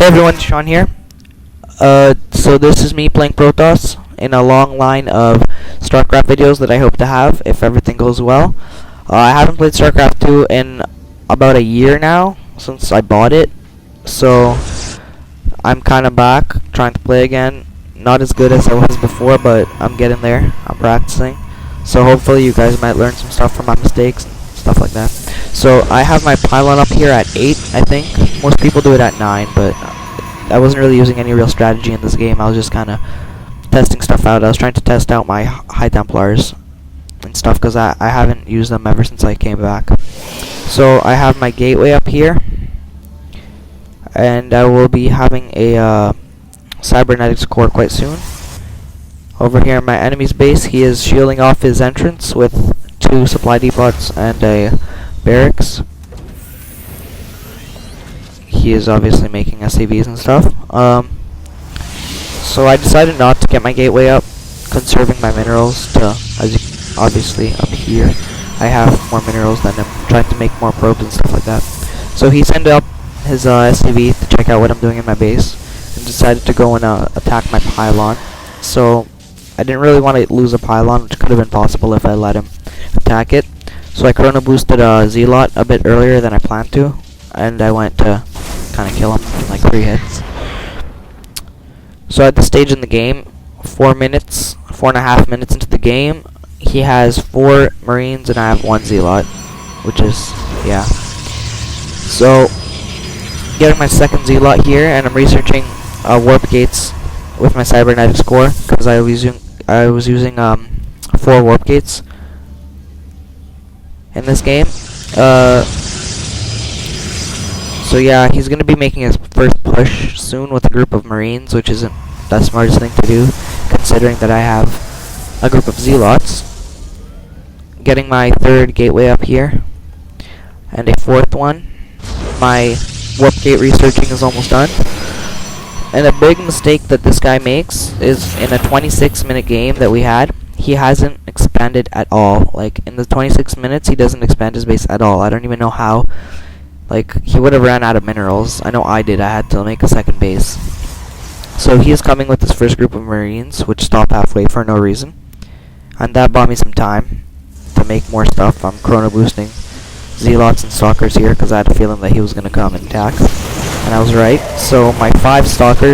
Hey everyone, Sean here. So this is me playing Protoss in a long line of StarCraft videos that I hope to have if everything goes well. I haven't played StarCraft 2 in about a year now, since I bought it. So I'm kind of back, trying to play again. Not as good as I was before, but I'm getting there. I'm practicing. So hopefully you guys might learn some stuff from my mistakes and stuff like that. So I have my pylon up here at 8, I think. Most people do it at 9, but I wasn't really using any real strategy in this game. I was just kind of testing stuff out. I was trying to test out my High Templars and stuff because I haven't used them ever since I came back. So I have my gateway up here, and I will be having a cybernetics core quite soon. Over here in my enemy's base, he is shielding off his entrance with 2 supply depots and a barracks. He is obviously making SCVs and stuff. So I decided not to get my gateway up, conserving my minerals to, as you obviously up here, I have more minerals than him, trying to make more probes and stuff like that. So he sent up his SCV to check out what I'm doing in my base, and decided to go and attack my pylon. So I didn't really want to lose a pylon, which could have been possible if I let him attack it. So I chrono boosted a Zealot a bit earlier than I planned to, and I went to kind of kill him in like 3 hits. So at this stage in the game, 4.5 minutes into the game, he has 4 Marines and I have 1 Zealot, which is, yeah. So, getting my second Zealot here, and I'm researching warp gates with my cybernetics core, because I was using 4 warp gates in this game. So yeah, he's going to be making his first push soon with a group of Marines, which isn't the smartest thing to do, considering that I have a group of Zealots. Getting my 3rd gateway up here, and a 4th one. My warp gate researching is almost done. And a big mistake that this guy makes is in a 26-minute game that we had, he hasn't expanded at all. Like, in the 26 minutes, he doesn't expand his base at all. I don't even know how. Like, he would have ran out of minerals. I know I did. I had to make a second base. So he is coming with his first group of Marines, which stopped halfway for no reason. And that bought me some time to make more stuff. I'm chrono boosting Zealots and Stalkers here, because I had a feeling that he was going to come and attack. And I was right. So my 5 Zealots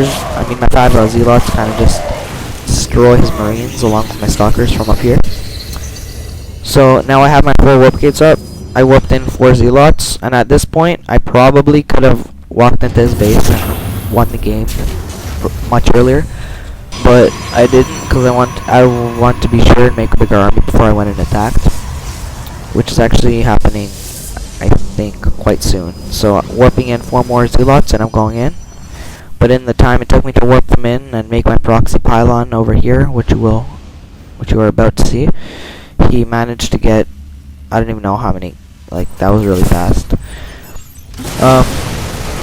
kind of just destroy his Marines along with my Stalkers from up here. So now I have my 4 warp gates up. I warped in 4 Zealots, and at this point, I probably could have walked into his base and won the game much earlier, but I didn't, because I want to be sure and make a bigger army before I went and attacked, which is actually happening, I think, quite soon. So warping in 4 more Zealots, and I'm going in. But in the time it took me to warp them in and make my proxy pylon over here, which you are about to see, he managed to get, I don't even know how many. Like, that was really fast.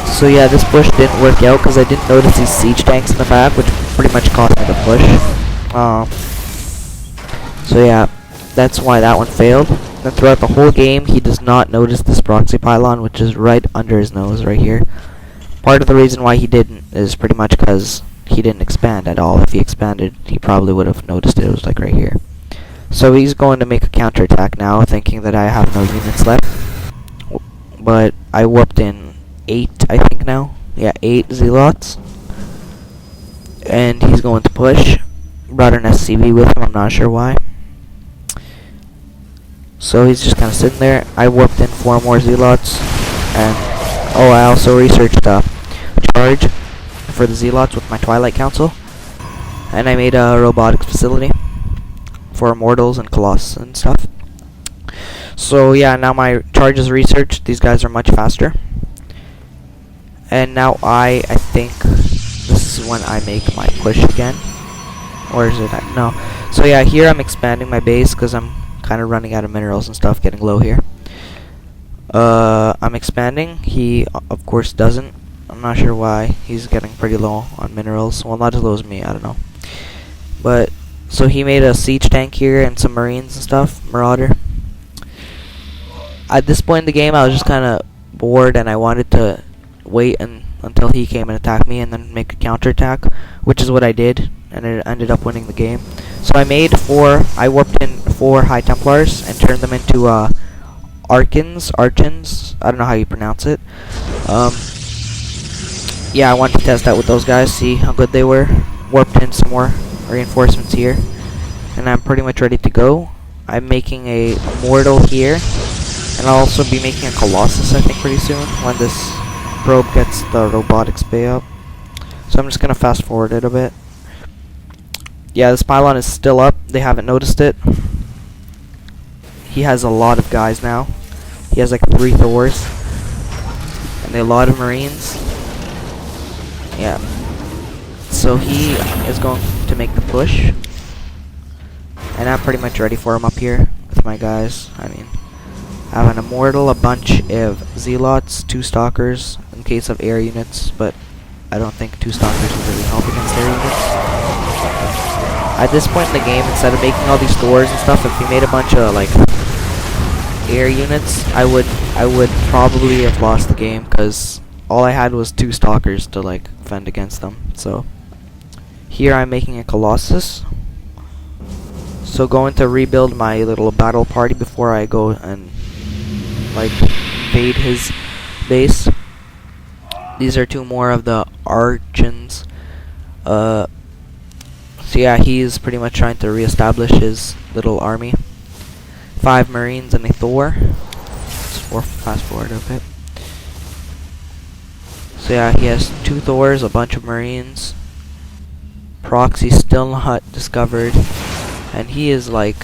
So yeah, this push didn't work out because I didn't notice these siege tanks in the back, which pretty much cost me the push. So yeah, that's why that one failed. Then throughout the whole game, he does not notice this proxy pylon, which is right under his nose right here. Part of the reason why he didn't is pretty much because he didn't expand at all. If he expanded, he probably would have noticed it. It was like right here. So he's going to make a counterattack now, thinking that I have no units left. But I warped in 8, I think now. Yeah, 8 Zealots. And he's going to push. Brought an SCV with him, I'm not sure why. So he's just kind of sitting there. I warped in 4 more Zealots. And, oh, I also researched a charge for the Zealots with my Twilight Council. And I made a robotics facility for Immortals and Colossus and stuff. So yeah, now my charge is researched. These guys are much faster. And now I think this is when I make my push again. Or is it? No. So yeah, here I'm expanding my base because I'm kind of running out of minerals and stuff, getting low here. I'm expanding. He, of course, doesn't. I'm not sure why. He's getting pretty low on minerals. Well, not as low as me. I don't know. But so he made a siege tank here and some Marines and stuff, Marauder. At this point in the game, I was just kind of bored and I wanted to wait and until he came and attacked me, and then make a counterattack, which is what I did, and it ended up winning the game. So I warped in 4 High Templars and turned them into Archons, I don't know how you pronounce it. Yeah, I wanted to test out with those guys, see how good they were. Warped in some more reinforcements here, and I'm pretty much ready to go. I'm making a Immortal here, and I'll also be making a Colossus, I think, pretty soon, when this probe gets the robotics bay up. So I'm just gonna fast forward it a bit. Yeah, this pylon is still up. They haven't noticed it. He has a lot of guys now. He has like 3 Thors and a lot of Marines. Yeah. So he is going to make the push, and I'm pretty much ready for him up here with my guys. I mean, I have an Immortal, a bunch of Zealots, 2 Stalkers in case of air units, but I don't think 2 Stalkers will really help against air units. At this point in the game, instead of making all these Thors and stuff, if he made a bunch of like air units, I would probably have lost the game, because all I had was 2 Stalkers to like fend against them. So here I'm making a Colossus. So going to rebuild my little battle party before I go and like invade his base. These are 2 more of the Archons. So yeah, he's pretty much trying to reestablish his little army. 5 Marines and a Thor. Let's fast forward a bit. So yeah, he has 2 Thors, a bunch of Marines. Proxy still not discovered, and he is like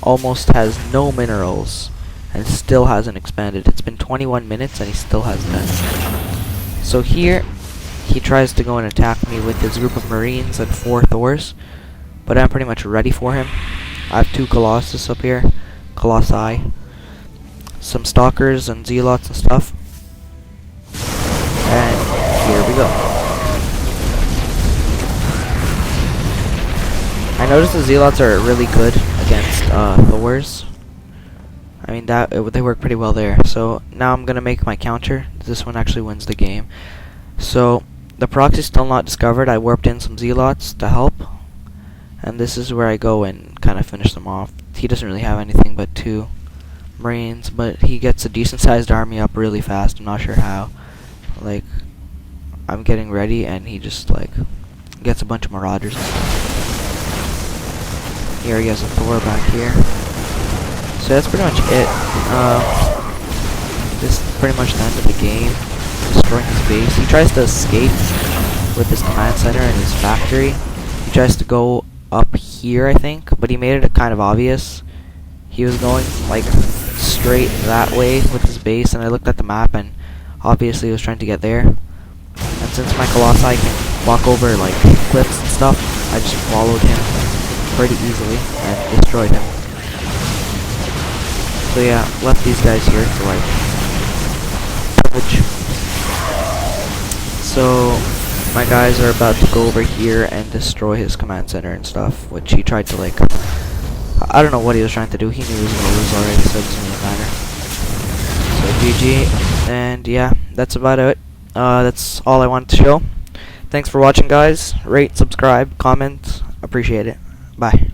almost has no minerals and still hasn't expanded. It's been 21 minutes and he still has none. So here he tries to go and attack me with his group of Marines and 4 Thors, but I'm pretty much ready for him. I have 2 Colossus up here, Colossi, some Stalkers and Zealots and stuff, and here we go. I noticed the Zealots are really good against Thors. I mean, they work pretty well there. So now I'm gonna make my counter. This one actually wins the game. So the proxy's still not discovered. I warped in some Zealots to help, and this is where I go and kind of finish them off. He doesn't really have anything but 2 Marines, but he gets a decent sized army up really fast. I'm not sure how. Like, I'm getting ready and he just like gets a bunch of Marauders. Here he has a Thor back here. So that's pretty much it. This is pretty much the end of the game. Destroying his base. He tries to escape with his command center and his factory. He tries to go up here, I think, but he made it kind of obvious. He was going like straight that way with his base, and I looked at the map, and obviously he was trying to get there. And since my Colossi can walk over like cliffs and stuff, I just followed him pretty easily and destroyed him. So yeah, left these guys here to like pillage. So my guys are about to go over here and destroy his command center and stuff, which he tried to like, I don't know what he was trying to do. He knew he was gonna lose already, so it doesn't really matter. So GG, and yeah, that's about it. That's all I wanted to show. Thanks for watching, guys. Rate, subscribe, comment. Appreciate it. Bye.